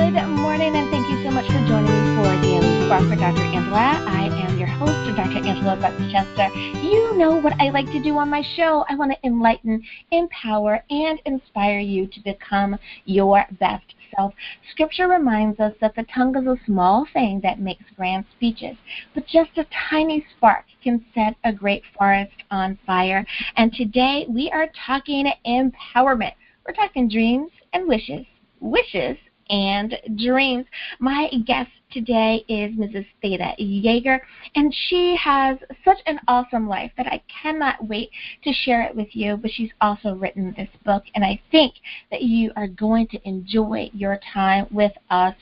Good morning, and thank you so much for joining me for Daily Spark with Dr. Angela. I am your host, Dr. Angela Chester. You know what I like to do on my show. I want to enlighten, empower, and inspire you to become your best self. Scripture reminds us that the tongue is a small thing that makes grand speeches, but just a tiny spark can set a great forest on fire. And today we are talking empowerment. We're talking dreams and wishes and dreams. My guest today is Mrs. Theda Yager, and she has such an awesome life that I cannot wait to share it with you, but she's also written this book, and I think that you are going to enjoy your time with us.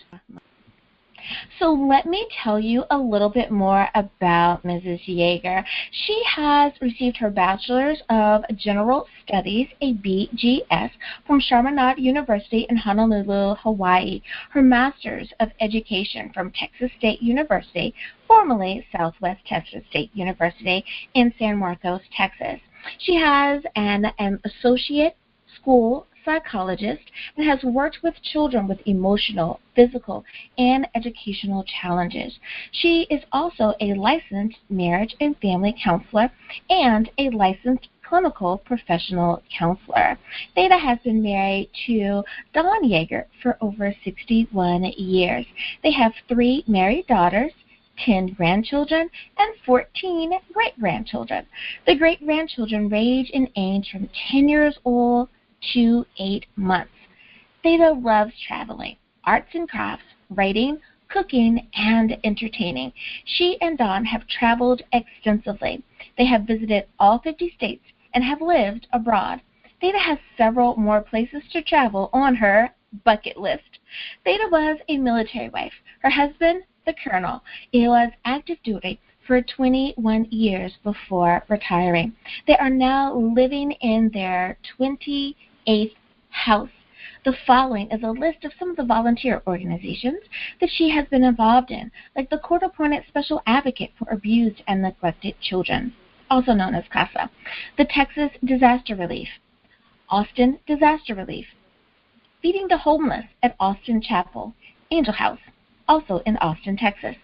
So let me tell you a little bit more about Mrs. Yager. She has received her Bachelor's of General Studies, a BGS, from Chaminade University in Honolulu, Hawaii, her Master's of Education from Texas State University, formerly Southwest Texas State University in San Marcos, Texas. She has an associate school psychologist and has worked with children with emotional, physical, and educational challenges. She is also a licensed marriage and family counselor and a licensed clinical professional counselor. Theda has been married to Don Yager for over 61 years. They have 3 married daughters, 10 grandchildren, and 14 great-grandchildren. The great-grandchildren range in age from 10 years old to 8 months. Theda loves traveling, arts and crafts, writing, cooking, and entertaining. She and Don have traveled extensively. They have visited all 50 states and have lived abroad. Theda has several more places to travel on her bucket list. Theda was a military wife. Her husband, the colonel, was active duty for 21 years before retiring. They are now living in their 28th house. The following is a list of some of the volunteer organizations that she has been involved in, like the Court-Appointed Special Advocate for Abused and Neglected Children, also known as CASA, the Texas Disaster Relief, Austin Disaster Relief, Feeding the Homeless at Austin Chapel, Angel House, also in Austin, Texas.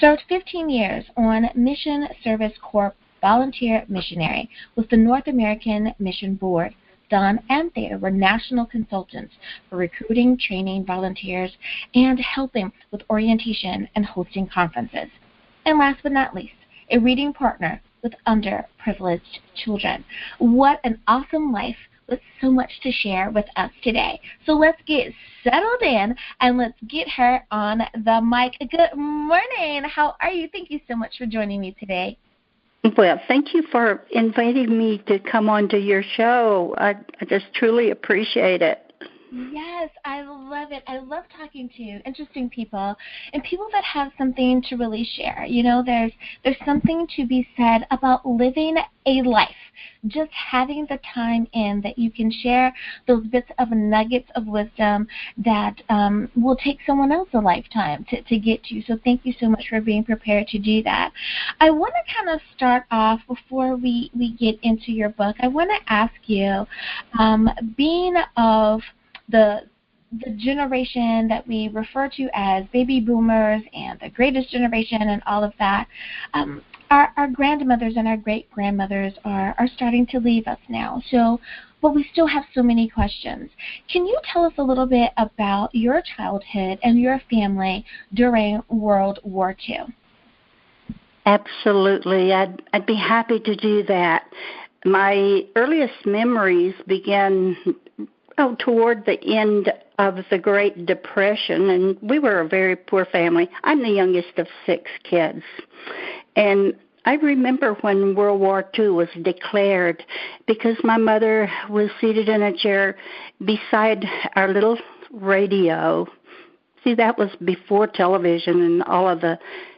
Served 15 years on Mission Service Corps volunteer missionary with the North American Mission Board. Don and Theda were national consultants for recruiting, training volunteers, and helping with orientation and hosting conferences. And last but not least, a reading partner with underprivileged children. What an awesome life with so much to share with us today. So let's get settled in and let's get her on the mic. Good morning. How are you? Thank you so much for joining me today. Well, thank you for inviting me to come on to your show. I just truly appreciate it. Yes, I love it. I love talking to interesting people and people that have something to really share. You know, there's something to be said about living a life, just having the time in that you can share those bits of nuggets of wisdom that will take someone else a lifetime to get to. So thank you so much for being prepared to do that. I want to kind of start off before we get into your book. I want to ask you, being of the generation that we refer to as baby boomers and the greatest generation and all of that, our grandmothers and our great-grandmothers are starting to leave us now. So, but we still have so many questions. Can you tell us a little bit about your childhood and your family during World War II? Absolutely. I'd be happy to do that. My earliest memories began toward the end of the Great Depression, and we were a very poor family. I'm the youngest of 6 kids, and I remember when World War II was declared because my mother was seated in a chair beside our little radio. See, that was before television and all of the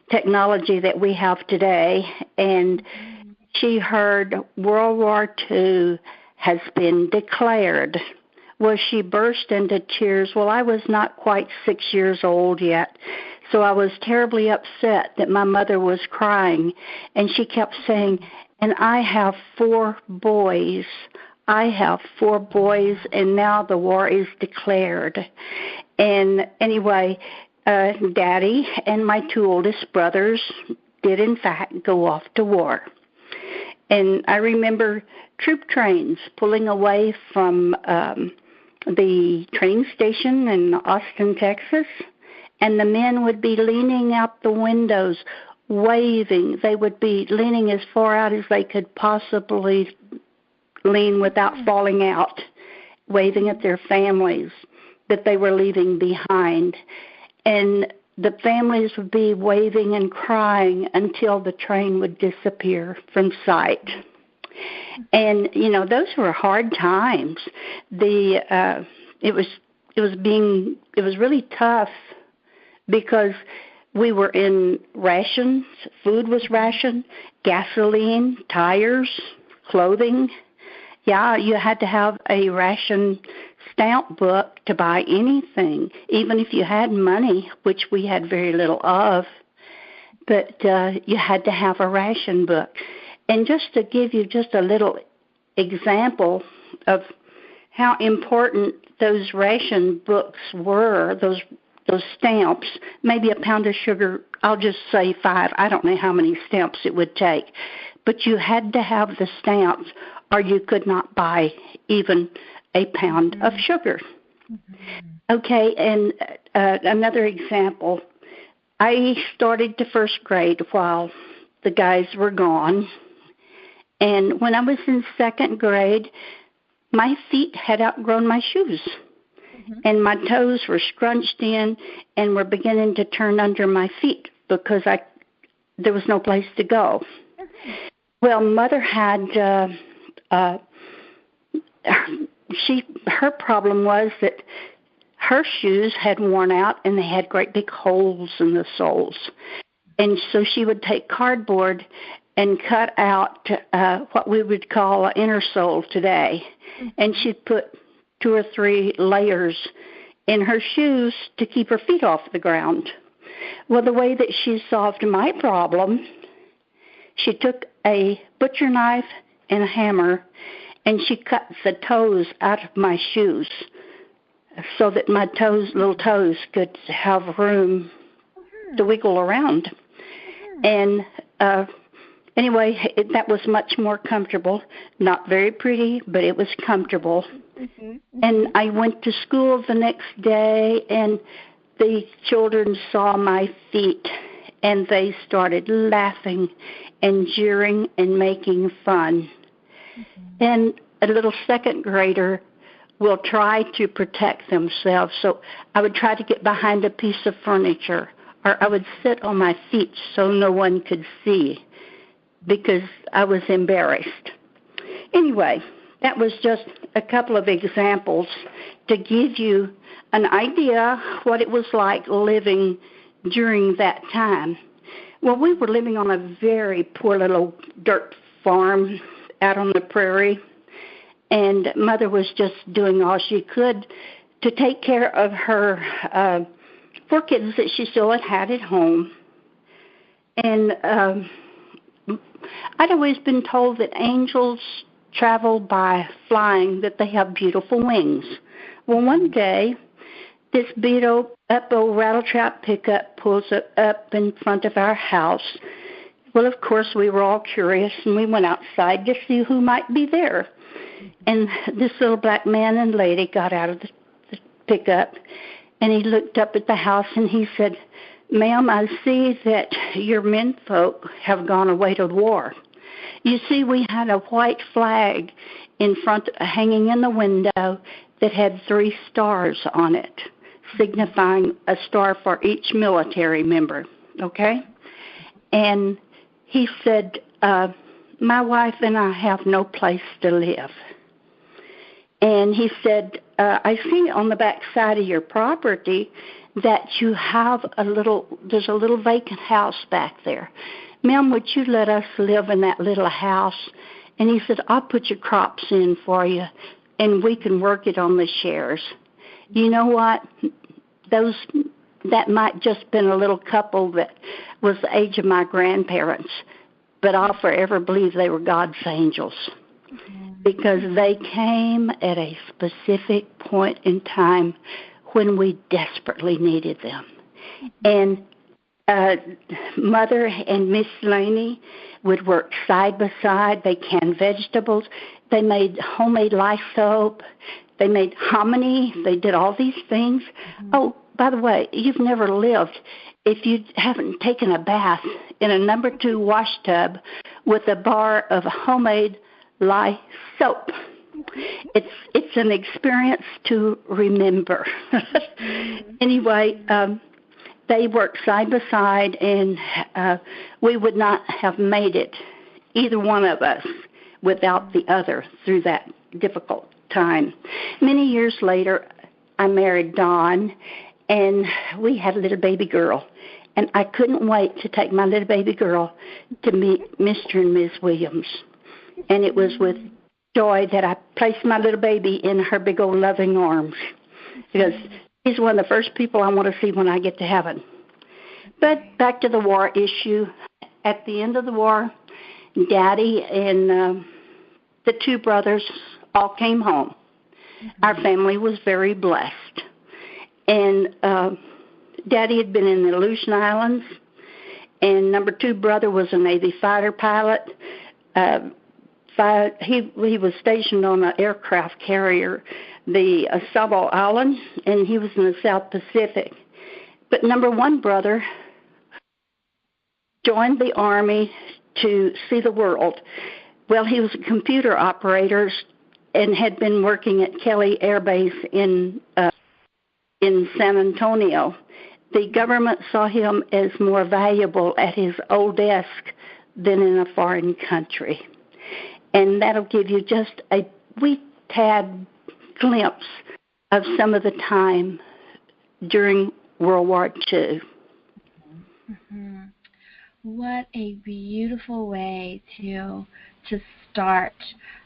technology that we have today, and she heard World War II has been declared. Well, she burst into tears. Well, I was not quite 6 years old yet, so I was terribly upset that my mother was crying, and she kept saying, and I have 4 boys. I have 4 boys, and now the war is declared. And anyway, Daddy and my two oldest brothers did, in fact, go off to war. And I remember troop trains pulling away from the train station in Austin, Texas, and the men would be leaning out the windows, waving. They would be leaning as far out as they could possibly lean without falling out, waving at their families that they were leaving behind. And the families would be waving and crying until the train would disappear from sight. And those were hard times. It was really tough because we were in rations. Food was rationed, gasoline, tires, clothing. Yeah, you had to have a ration stamp book to buy anything, even if you had money, which we had very little of. But you had to have a ration book. And just to give you just a little example of how important those ration books were, those stamps, maybe a pound of sugar, I'll just say 5. I don't know how many stamps it would take. But you had to have the stamps or you could not buy even a pound of sugar. Okay, and another example. I started to first grade while the guys were gone. And when I was in second grade, my feet had outgrown my shoes. And my toes were scrunched in and were beginning to turn under my feet because there was no place to go. Well, Mother had, her problem was that her shoes had worn out and they had great big holes in the soles. And so she would take cardboard and cut out what we would call an inner sole today. And she'd put 2 or 3 layers in her shoes to keep her feet off the ground. Well, the way that she solved my problem, she took a butcher knife and a hammer, and she cut the toes out of my shoes so that my little toes could have room to wiggle around. And anyway, that was much more comfortable. Not very pretty, but it was comfortable. And I went to school the next day, and the children saw my feet, and they started laughing and jeering and making fun. And a little second grader will try to protect themselves. So I would try to get behind a piece of furniture, or I would sit on my feet so no one could see because I was embarrassed. Anyway, that was just a couple of examples to give you an idea what it was like living during that time. Well, we were living on a very poor little dirt farm out on the prairie, and Mother was just doing all she could to take care of her 4 kids that she still had at home. And I'd always been told that angels travel by flying, that they have beautiful wings. Well, one day, this beat up old rattletrap pickup pulls up in front of our house. Well, of course, we were all curious, and we went outside to see who might be there. And this little black man and lady got out of the pickup, and he looked up at the house, and he said, "Ma'am, I see that your menfolk have gone away to war. You see, we had a white flag in front, hanging in the window that had 3 stars on it, signifying a star for each military member." Okay? And he said, "My wife and I have no place to live." And he said, "I see on the back side of your property that you have there's a little vacant house back there. Ma'am, would you let us live in that little house?" And he said, "I'll put your crops in for you, and we can work it on the shares." You know what? That might just been a little couple that was the age of my grandparents, but I'll forever believe they were God's angels because they came at a specific point in time when we desperately needed them. And Mother and Miss Laney would work side by side. They canned vegetables. They made homemade lice soap. They made hominy. They did all these things. Mm-hmm. Oh, by the way, you've never lived if you haven't taken a bath in a number 2 wash tub with a bar of homemade lye soap. It's an experience to remember. Anyway, they worked side by side, and we would not have made it, either one of us, without the other through that difficult time. Many years later, I married Don, and we had a little baby girl. And I couldn't wait to take my little baby girl to meet Mr. and Ms. Williams. And it was with joy that I placed my little baby in her big old loving arms, because he's one of the first people I want to see when I get to heaven. But back to the war issue. At the end of the war, Daddy and the 2 brothers all came home. Mm-hmm. Our family was very blessed. And Daddy had been in the Aleutian Islands, and number 2 brother was a Navy fighter pilot. He was stationed on an aircraft carrier, the Savo Island, and he was in the South Pacific. But number 1 brother joined the Army to see the world. Well, he was a computer operator and had been working at Kelly Air Base in San Antonio. The government saw him as more valuable at his old desk than in a foreign country. And that'll give you just a wee tad glimpse of some of the time during World War II. Mm-hmm. What a beautiful way to start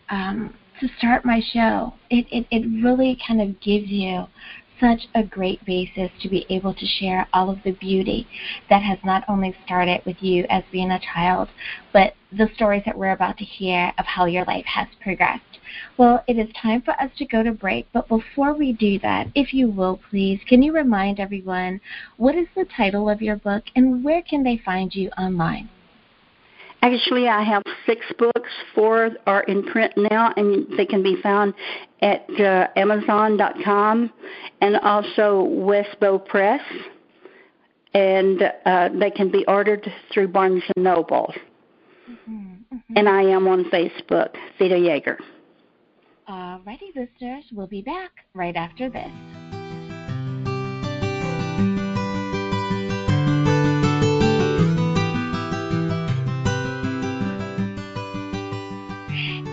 my show. It really kind of gives you such a great basis to be able to share all of the beauty that has not only started with you as being a child, but the stories that we're about to hear of how your life has progressed. Well, it is time for us to go to break, but before we do that, if you will please, can you remind everyone what is the title of your book and where can they find you online? Actually, I have 6 books. 4 are in print now, and they can be found at Amazon.com and also Westbow Press, and they can be ordered through Barnes & Noble. Mm-hmm, mm-hmm. And I am on Facebook, Theda Yager. All righty, listeners, we'll be back right after this.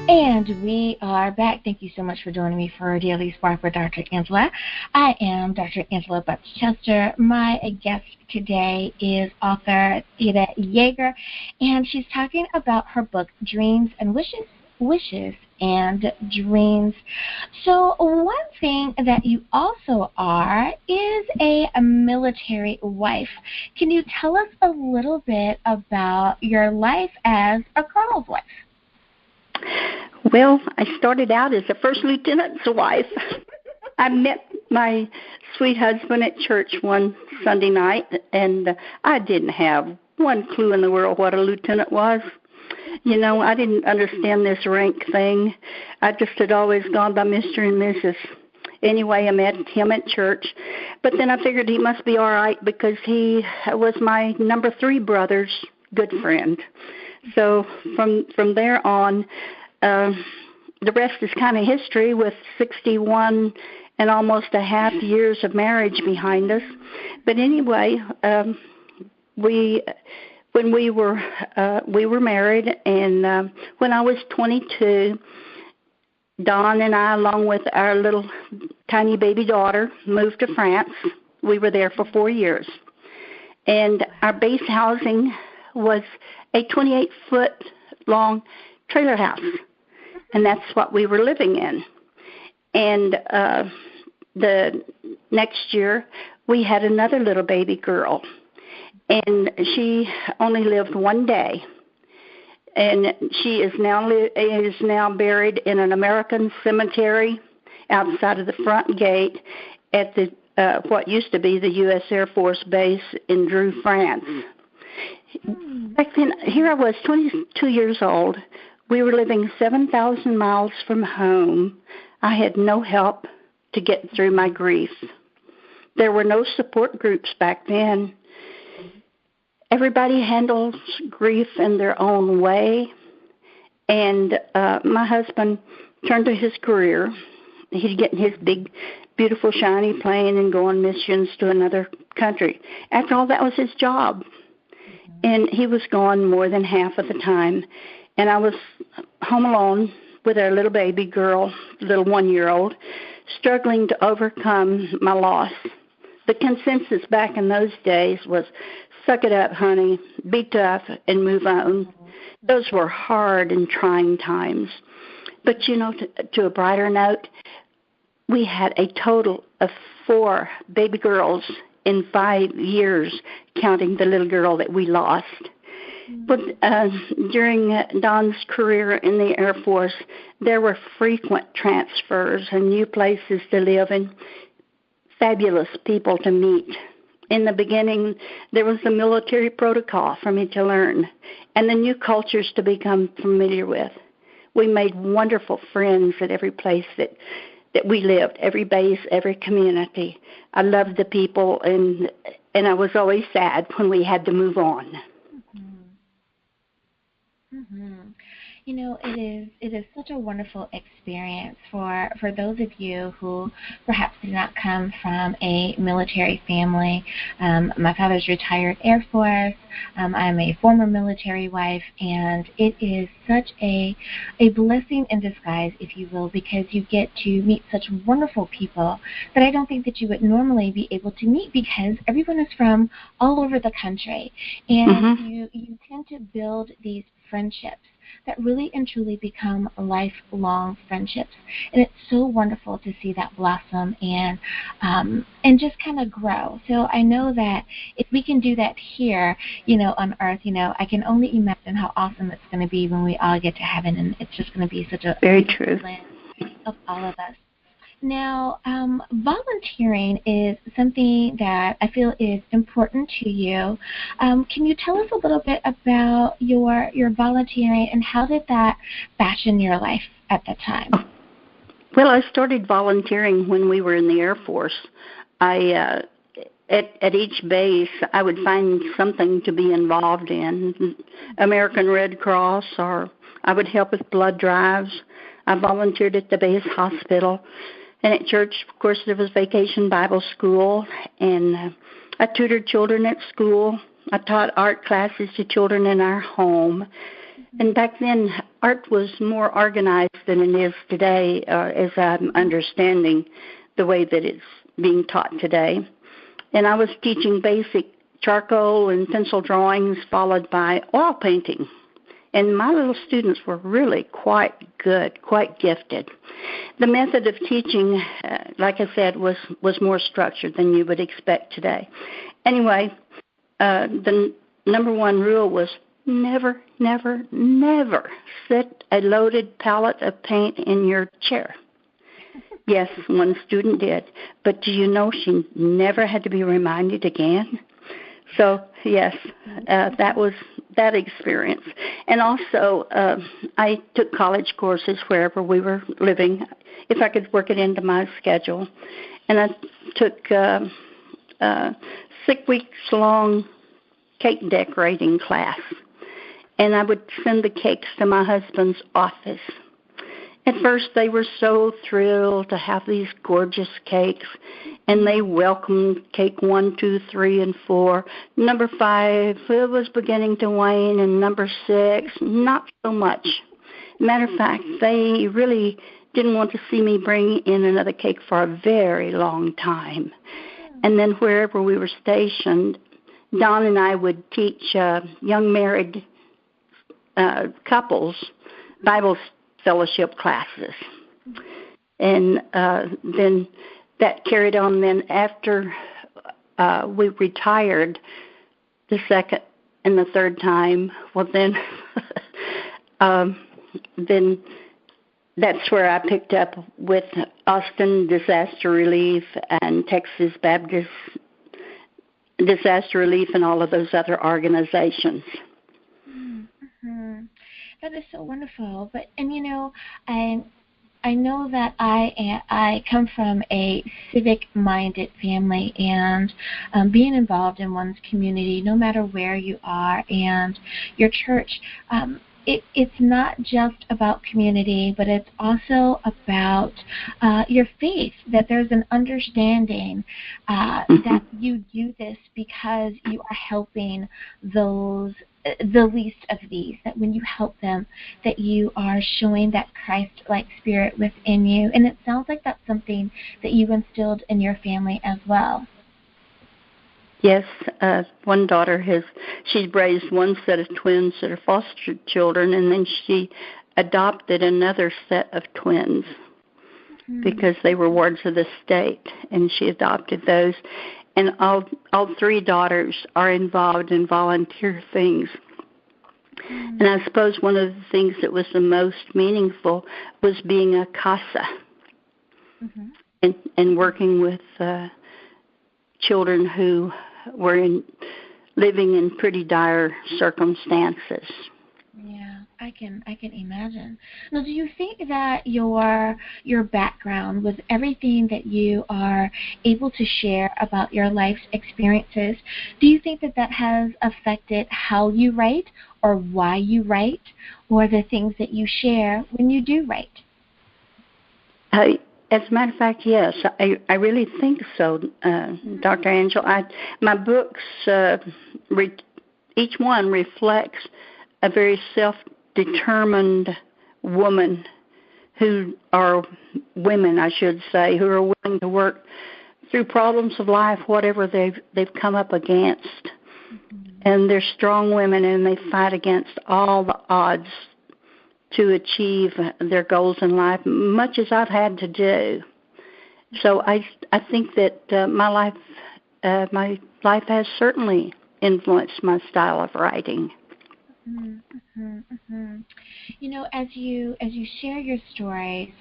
And we are back. Thank you so much for joining me for Daily Spark with Dr. Angela. I am Dr. Angela Butts-Chester. My guest today is author Theda Yager, and she's talking about her book, Dreams and Wishes and Dreams. So one thing that you also are is a military wife. Can you tell us a little bit about your life as a colonel's wife? Well, I started out as a first lieutenant's wife. I met my sweet husband at church one Sunday night, and I didn't have one clue in the world what a lieutenant was. You know, I didn't understand this rank thing. I just had always gone by Mr. and Mrs. Anyway, I met him at church, but then I figured he must be all right because he was my number 3 brother's good friend. So from there on, the rest is kind of history with 61 and almost a half years of marriage behind us. But anyway, when we were married, and when I was 22, Don and I, along with our little tiny baby daughter, moved to France. We were there for 4 years. And our base housing was a 28-foot long trailer house. And that's what we were living in. And the next year, we had another little baby girl. And she only lived 1 day. And she is now buried in an American cemetery outside of the front gate at the what used to be the U.S. Air Force Base in Dreux, France. Back then, here I was, 22 years old. We were living 7,000 miles from home. I had no help to get through my grief. There were no support groups back then. Everybody handles grief in their own way. And my husband turned to his career. He'd get in his big, beautiful, shiny plane and go on missions to another country. After all, that was his job. And he was gone more than half of the time. And I was home alone with our little baby girl, little 1-year-old, struggling to overcome my loss. The consensus back in those days was, suck it up, honey, be tough, and move on. Those were hard and trying times. But, you know, to a brighter note, we had a total of 4 baby girls in 5 years, counting the little girl that we lost. But during Don's career in the Air Force, there were frequent transfers and new places to live and fabulous people to meet. In the beginning, there was the military protocol for me to learn and the new cultures to become familiar with. We made wonderful friends at every place that we lived, every base, every community. I loved the people, and I was always sad when we had to move on. You know, it is such a wonderful experience for those of you who perhaps did not come from a military family. My father's retired Air Force. I'm a former military wife, and it is such a blessing in disguise, if you will, because you get to meet such wonderful people that I don't think that you would normally be able to meet, because everyone is from all over the country, and you tend to build these friendships that really and truly become lifelong friendships. And it's so wonderful to see that blossom and just kind of grow. So I know that if we can do that here, you know, on Earth, you know, I can only imagine how awesome it's going to be when we all get to heaven, and it's just going to be such a very true land of all of us. Now, volunteering is something that I feel is important to you. Can you tell us a little bit about your volunteering, and how did that fashion your life at that time? Well, I started volunteering when we were in the Air Force. At each base, I would find something to be involved in, American Red Cross, or I would help with blood drives. I volunteered at the base hospital. And at church, of course, there was Vacation Bible School, and I tutored children at school. I taught art classes to children in our home. And back then, art was more organized than it is today, as I'm understanding the way that it's being taught today. And I was teaching basic charcoal and pencil drawings, followed by oil painting. And my little students were really quite good, quite gifted. The method of teaching, like I said, was more structured than you would expect today. Anyway, the number one rule was never, never, never sit a loaded pallet of paint in your chair. Yes, one student did. But do you know she never had to be reminded again? So, yes, that was that experience. And also, I took college courses wherever we were living, if I could work it into my schedule. And I took 6 weeks long cake decorating class. And I would send the cakes to my husband's office. At first, they were so thrilled to have these gorgeous cakes, and they welcomed cake 1, 2, 3, and 4. Number 5, it was beginning to wane, and number 6, not so much. Matter of fact, they really didn't want to see me bring in another cake for a very long time. And then wherever we were stationed, Don and I would teach young married couples Bible fellowship classes. And then that carried on. Then after we retired the second and the third time, well then then that's where I picked up with Austin Disaster Relief and Texas Baptist Disaster Relief and all of those other organizations. Mm-hmm. That is so wonderful. But I know that I come from a civic-minded family, and being involved in one's community, no matter where you are, and your church, it's not just about community, but it's also about your faith, that there's an understanding that you do this because you are helping those the least of these, that when you help them, that you are showing that Christ-like spirit within you. And it sounds like that's something that you instilled in your family as well. Yes, one daughter she's raised one set of twins that are foster children, and then she adopted another set of twins because they were wards of the state, and she adopted those. And all three daughters are involved in volunteer things. And I suppose one of the things that was the most meaningful was being a CASA and working with children who were living in pretty dire circumstances. Yeah, I can imagine. Now, do you think that your background, with everything that you are able to share about your life's experiences, do you think that has affected how you write, or why you write, or the things that you share when you do write? As a matter of fact, yes, I really think so, Dr. Angela. My books, each one reflects a very self-determined woman women, I should say, who are willing to work through problems of life, whatever they've come up against. And they're strong women, and they fight against all the odds to achieve their goals in life, much as I've had to do. So I think that my life has certainly influenced my style of writing. As you share your stories,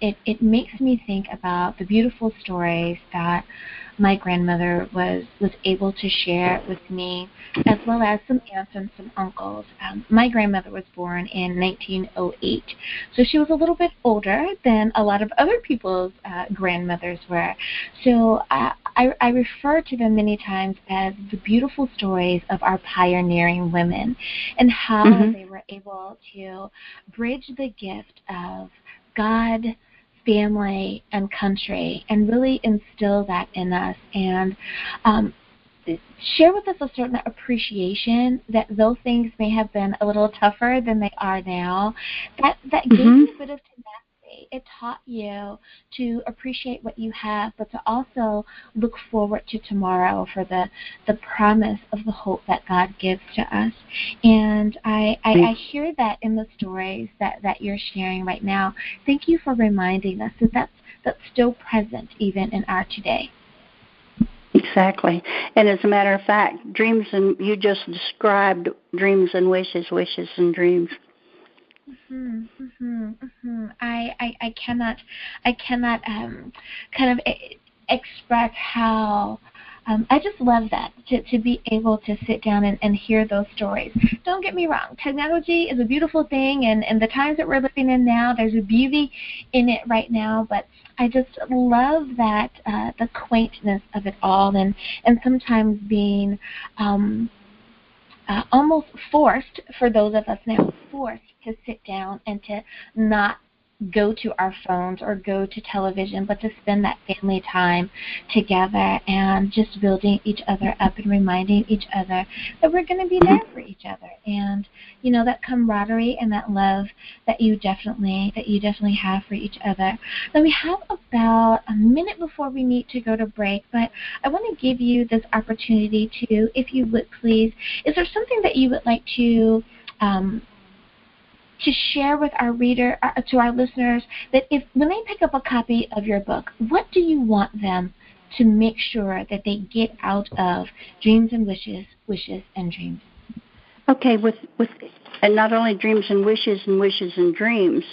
it makes me think about the beautiful stories that my grandmother was able to share with me, as well as some aunts and some uncles. My grandmother was born in 1908, so she was a little bit older than a lot of other people's grandmothers were. So I refer to them many times as the beautiful stories of our pioneering women, and how they were able to bridge the gift of God, family, and country, and really instill that in us, and share with us a certain appreciation that though things may have been a little tougher than they are now, that gave you a bit of tenacity. It taught you to appreciate what you have, but to also look forward to tomorrow for the promise of the hope that God gives to us. And I hear that in the stories that you're sharing right now. Thank you for reminding us that that's still present even in our today. Exactly. And as a matter of fact, you just described dreams and wishes and dreams. I cannot kind of express how I just love that, to be able to sit down and hear those stories. Don't get me wrong, technology is a beautiful thing, and the times that we're living in now, there's a beauty in it right now, but I just love that the quaintness of it all, and sometimes being almost forced, for those of us now, forced to sit down and to not go to our phones or go to television, but to spend that family time together and just building each other up and reminding each other that we're going to be there for each other. And that camaraderie and that love that you definitely have for each other. Now, we have about a minute before we need to go to break, but I want to give you this opportunity to, if you would please, is there something that you would like to share with our to our listeners, that when they pick up a copy of your book, what do you want them to make sure that they get out of Dreams and Wishes and Dreams? Okay, with and not only dreams and wishes and dreams,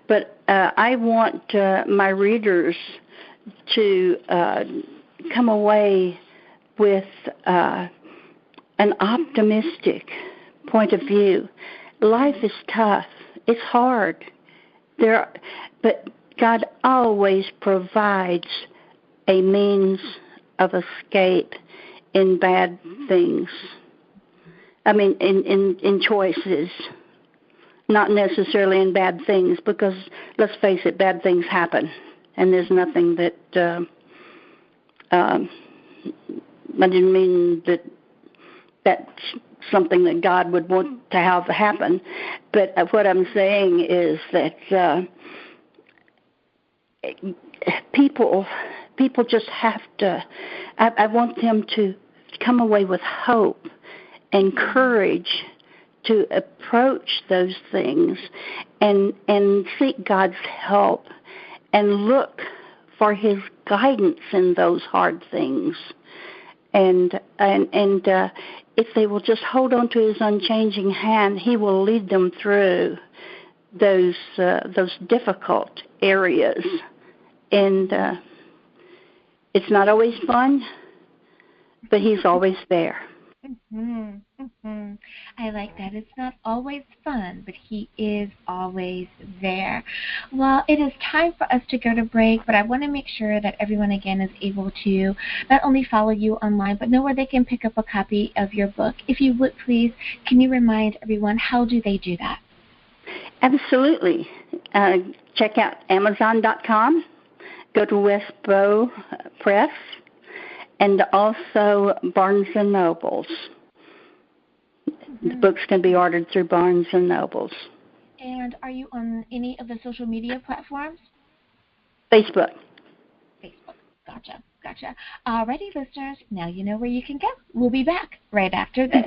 but I want my readers to come away with an optimistic point of view. Life is tough. It's hard. But God always provides a means of escape in bad things. I mean, in choices, not necessarily in bad things, because let's face it, bad things happen, and there's nothing that I didn't mean that that's something that God would want to have happen, but what I'm saying is that people just have to. I want them to come away with hope and courage to approach those things and seek God's help and look for His guidance in those hard things. And if they will just hold on to His unchanging hand, He will lead them through those difficult areas. And it's not always fun, but He's always there. Mm-hmm, mm-hmm. I like that. It's not always fun, but He is always there. Well, it is time for us to go to break, but I want to make sure that everyone, again, is able to not only follow you online, but know where they can pick up a copy of your book. If you would, please, can you remind everyone, how do they do that? Absolutely. Check out Amazon.com, go to Westbow Press, and also Barnes & Nobles. Mm-hmm. The books can be ordered through Barnes & Nobles. And are you on any of the social media platforms? Facebook. Gotcha. Alrighty, listeners, now you know where you can go. We'll be back right after this.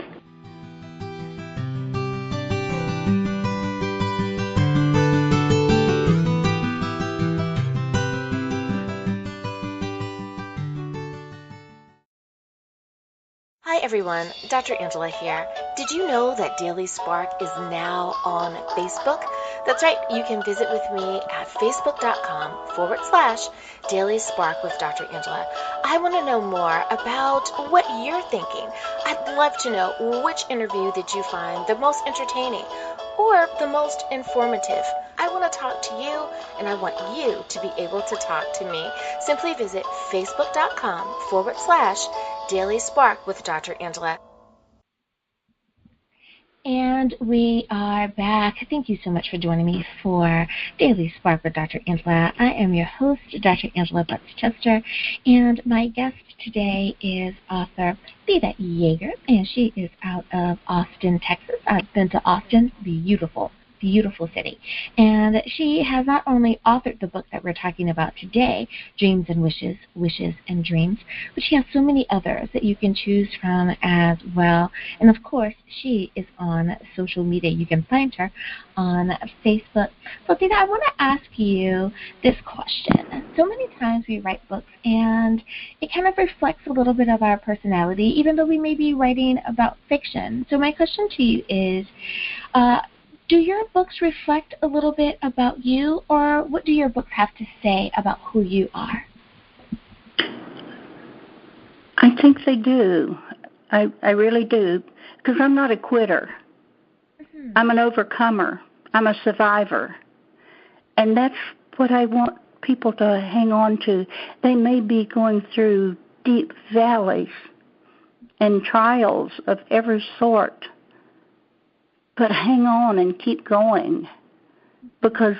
Hi everyone, Dr. Angela here. Did you know that Daily Spark is now on Facebook? That's right, you can visit with me at facebook.com/Daily Spark with Dr. Angela. I want to know more about what you're thinking. I'd love to know, which interview did you find the most entertaining or the most informative? I want to talk to you, and I want you to be able to talk to me. Simply visit facebook.com/Daily Spark with Dr. Angela. And we are back. Thank you so much for joining me for Daily Spark with Dr. Angela. I am your host, Dr. Angela Butts-Chester, and my guest today is author Theda Yager, and she is out of Austin, Texas. I've been to Austin, beautiful city. And she has not only authored the book that we're talking about today, Dreams and Wishes, Wishes and Dreams, but she has so many others that you can choose from as well. And of course, she is on social media. You can find her on Facebook. So, Theda, I want to ask you this question. So many times we write books, and it kind of reflects a little bit of our personality, even though we may be writing about fiction. So my question to you is, do your books reflect a little bit about you, or what do your books have to say about who you are? I think they do. I really do, because I'm not a quitter. Mm-hmm. I'm an overcomer. I'm a survivor. And that's what I want people to hang on to. They may be going through deep valleys and trials of every sort, but hang on and keep going, because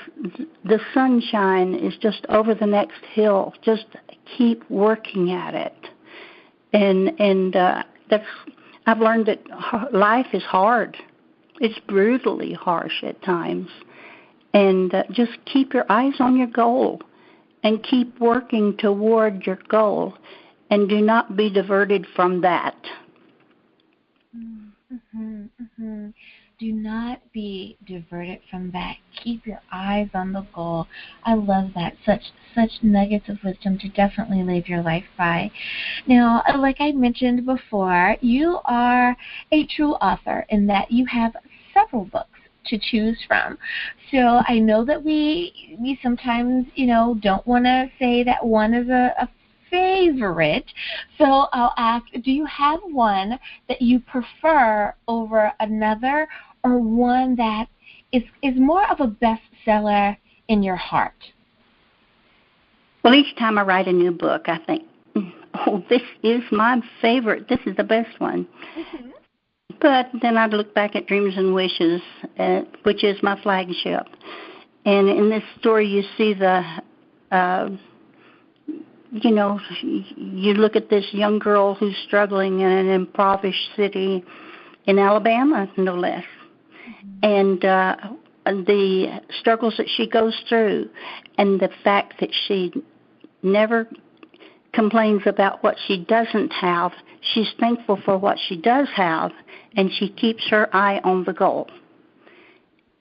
the sunshine is just over the next hill. Just keep working at it. And that's, I've learned that life is hard. It's brutally harsh at times. And just keep your eyes on your goal and keep working toward your goal, and do not be diverted from that. Mm-hmm, mm-hmm. Do not be diverted from that. Keep your eyes on the goal. I love that. Such nuggets of wisdom to definitely live your life by. Now, like I mentioned before, you are a true author in that you have several books to choose from. So I know that we sometimes, don't want to say that one is a favorite. So I'll ask, do you have one that you prefer over another, or one that is more of a bestseller in your heart? Well, each time I write a new book, I think, oh, this is my favorite. This is the best one. Mm-hmm. But then I'd look back at Dreams and Wishes, which is my flagship. And in this story, you see you look at this young girl who's struggling in an impoverished city in Alabama, no less. Mm-hmm. And the struggles that she goes through, and the fact that she never complains about what she doesn't have. She's thankful for what she does have, and she keeps her eye on the goal.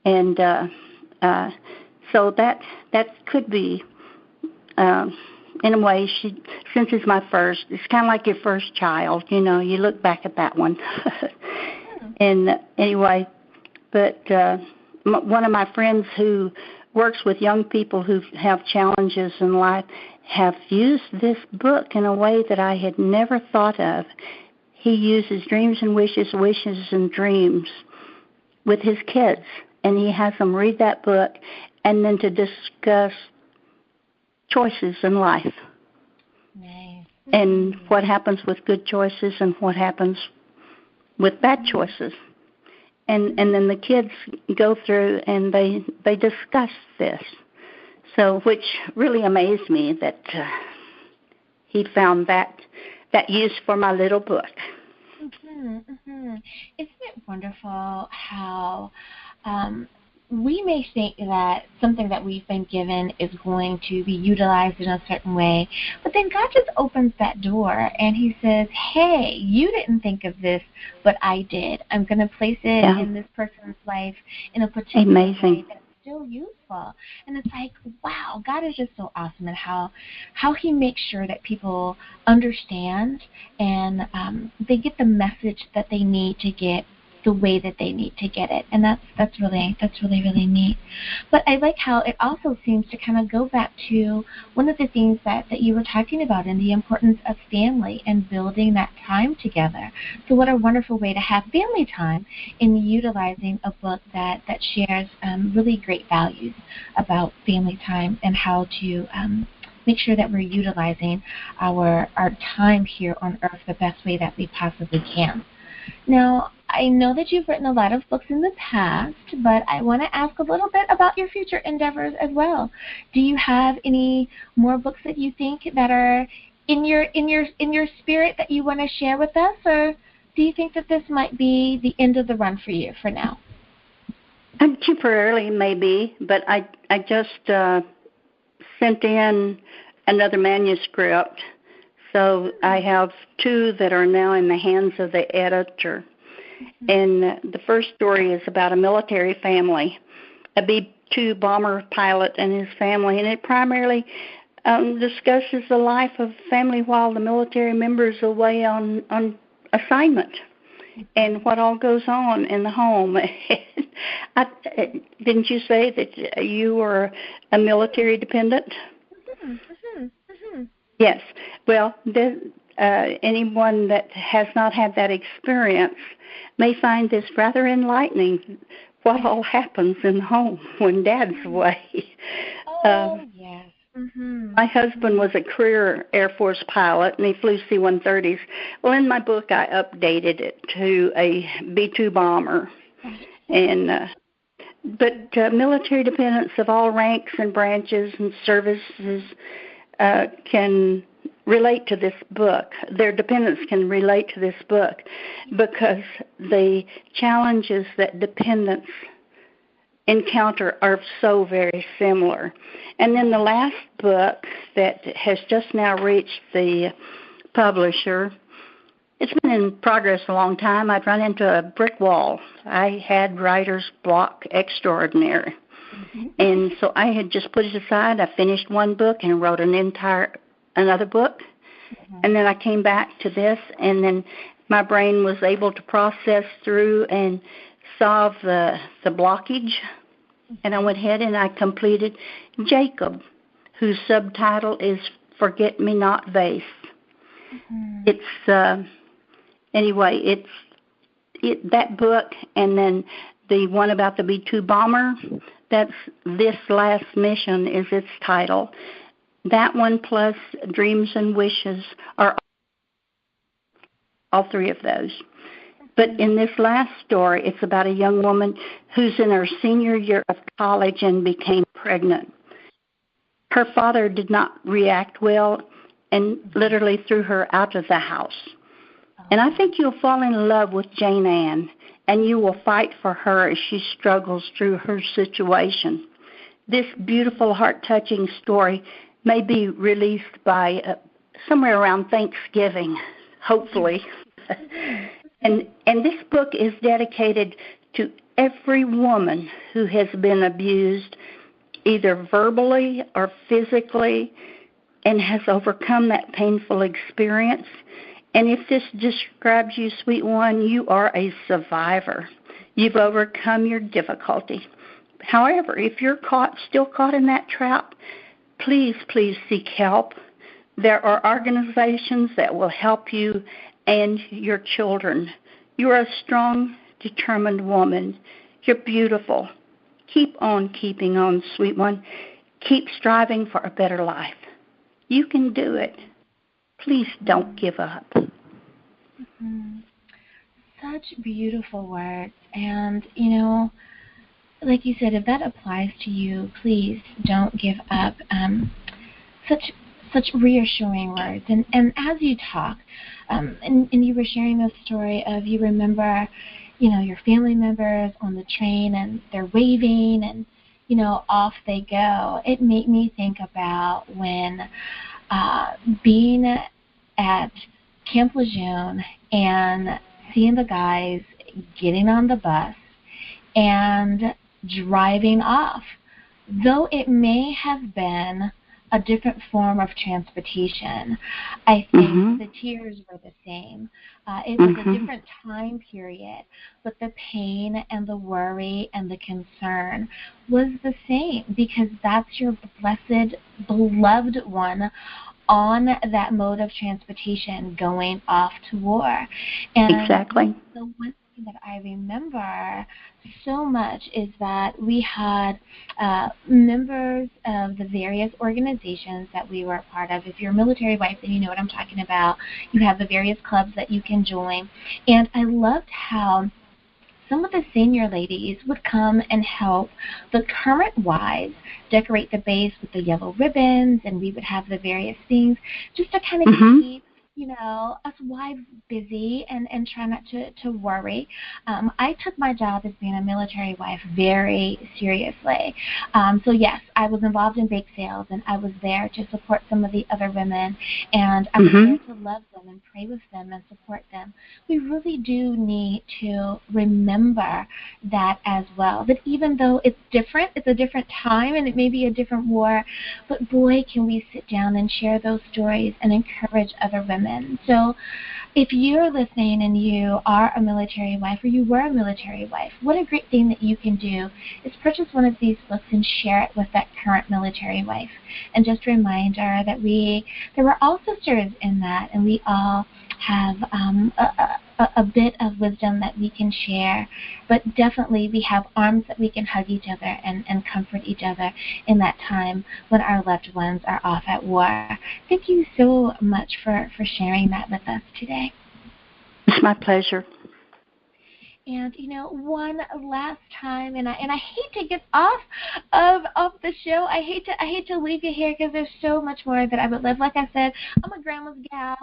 And so that could be, in a way, since it's my first, it's kind of like your first child. You look back at that one. And anyway, but one of my friends who works with young people who have challenges in life have used this book in a way that I had never thought of. He uses Dreams and Wishes, Wishes and Dreams with his kids, and he has them read that book and then to discuss choices in life. Nice. And what happens with good choices and what happens with bad choices. And then the kids go through and they discuss this. So, which really amazed me that he found that use for my little book. Mm-hmm, mm-hmm. Isn't it wonderful how we may think that something that we've been given is going to be utilized in a certain way, but then God just opens that door and he says, hey, you didn't think of this, but I did. I'm going to place it in this person's life in a particular way that's still useful. And it's like, wow, God is just so awesome at how he makes sure that people understand and they get the message that they need to get the way that they need to get it. And that's really neat. But I like how it also seems to kind of go back to one of the things that you were talking about, and the importance of family and building that time together. So what a wonderful way to have family time in utilizing a book that shares really great values about family time and how to make sure that we're utilizing our time here on earth the best way that we possibly can. Now, I know that you've written a lot of books in the past, but I want to ask a little bit about your future endeavors as well. Do you have any more books that you think that are in your spirit that you want to share with us, or do you think that this might be the end of the run for you for now? Temporarily, maybe, but I just sent in another manuscript. So I have 2 that are now in the hands of the editor. Mm-hmm. And the first story is about a military family, a B-2 bomber pilot and his family, and it primarily discusses the life of the family while the military member's away on assignment and what all goes on in the home. Didn't you say that you were a military dependent? Mm-hmm. Mm-hmm. Mm-hmm. Yes. Well, anyone that has not had that experience may find this rather enlightening, what all happens in the home when Dad's away. Oh, yes. Mm-hmm. My husband was a career Air Force pilot, and he flew C-130s. Well, in my book, I updated it to a B-2 bomber. But military dependents of all ranks and branches and services can relate to this book. Their dependents can relate to this book because the challenges that dependents encounter are so very similar. And then the last book that has just now reached the publisher It's been in progress a long time. I'd run into a brick wall. I had writer's block extraordinary. Mm-hmm. And so I had just put it aside. I finished one book and wrote another book. Mm-hmm. And then I came back to this, and then my brain was able to process through and solve the blockage. And I went ahead and I completed Jacob, whose subtitle is Forget Me Not Vase. Mm-hmm. It's, anyway, that book, and then the one about the B-2 bomber, that's This Last Mission is its title. That one plus Dreams and Wishes are all three of those. But in this last story, it's about a young woman who's in her senior year of college and became pregnant. Her father did not react well and literally threw her out of the house. And I think you'll fall in love with Jane Ann, and you will fight for her as she struggles through her situation. This beautiful, heart-touching story may be released by somewhere around Thanksgiving, hopefully. And this book is dedicated to every woman who has been abused, either verbally or physically, and has overcome that painful experience. And if this describes you, sweet one, you are a survivor. You've overcome your difficulty. However, if you're still caught in that trap, please seek help. There are organizations that will help you and your children. You are a strong, determined woman. You're beautiful. Keep on keeping on, sweet one. Keep striving for a better life. You can do it. Please don't give up. Mm-hmm. Such beautiful words. And, like you said, if that applies to you, please don't give up. Such reassuring words. And as you talk, and you were sharing the story of you remember, your family members on the train and they're waving and, off they go. It made me think about when being at Camp Lejeune and seeing the guys getting on the bus and driving off. Though it may have been a different form of transportation, I think the tears were the same. It was a different time period, but the pain and the worry and the concern was the same, because that's your blessed, beloved one on that mode of transportation going off to war. And exactly. the one thing that I remember so much is that we had members of the various organizations that we were a part of. If you're a military wife, then you know what I'm talking about. You have the various clubs that you can join. And I loved how some of the senior ladies would come and help the current wives decorate the base with the yellow ribbons, and we would have the various things just to kind of keep, us wives busy and try not to worry. I took my job as being a military wife very seriously. So yes, I was involved in bake sales, and I was there to support some of the other women, and I was there to love them and pray with them and support them. We really do need to remember that as well, that even though it's different, it's a different time, and it may be a different war, but boy, can we sit down and share those stories and encourage other women. So if you're listening and you are a military wife, or you were a military wife, what a great thing that you can do is purchase one of these books and share it with that current military wife. And just a reminder that there were all sisters in that, and we all have a bit of wisdom that we can share, but definitely we have arms that we can hug each other and comfort each other in that time when our loved ones are off at war. Thank you so much for sharing that with us today. It's my pleasure. And one last time, and I hate to get off the show. I hate to leave you here because there's so much more that I would love. Like I said, I'm a grandma's gal,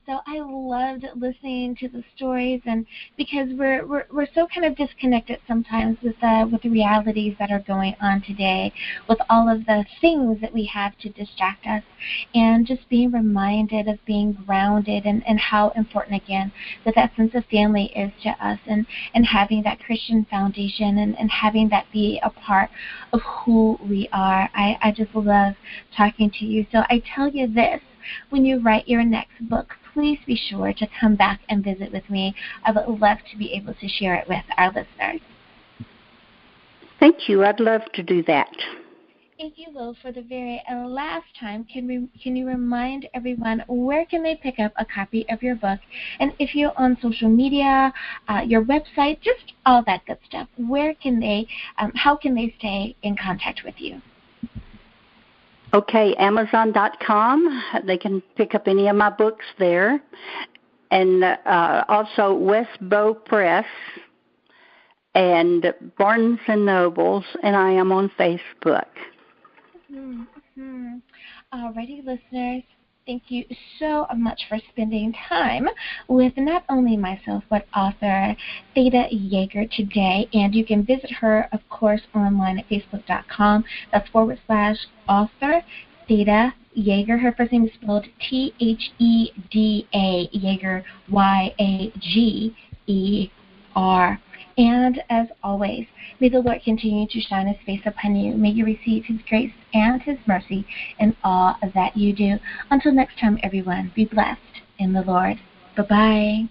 so I loved listening to the stories, and because we're so kind of disconnected sometimes with the realities that are going on today, with all of the things that we have to distract us, and just being reminded of being grounded and how important again that sense of family is to us, and having that Christian foundation and having that be a part of who we are. I just love talking to you. So I tell you this, when you write your next book, please be sure to come back and visit with me. I would love to be able to share it with our listeners. Thank you. I'd love to do that. If you will, for the very last time, can you remind everyone where can they pick up a copy of your book? And if you're on social media, your website, just all that good stuff, where can they, how can they stay in contact with you? Okay, Amazon.com. They can pick up any of my books there. And also Westbow Press and Barnes & Nobles, and I am on Facebook. Alrighty, listeners, thank you so much for spending time with not only myself, but author Theda Yager today. And you can visit her, of course, online at facebook.com. That's /author Theda Yager. Her first name is spelled Theda, Yager, Yager. And as always, may the Lord continue to shine His face upon you. May you receive His grace and His mercy in all that you do. Until next time, everyone, be blessed in the Lord. Bye-bye.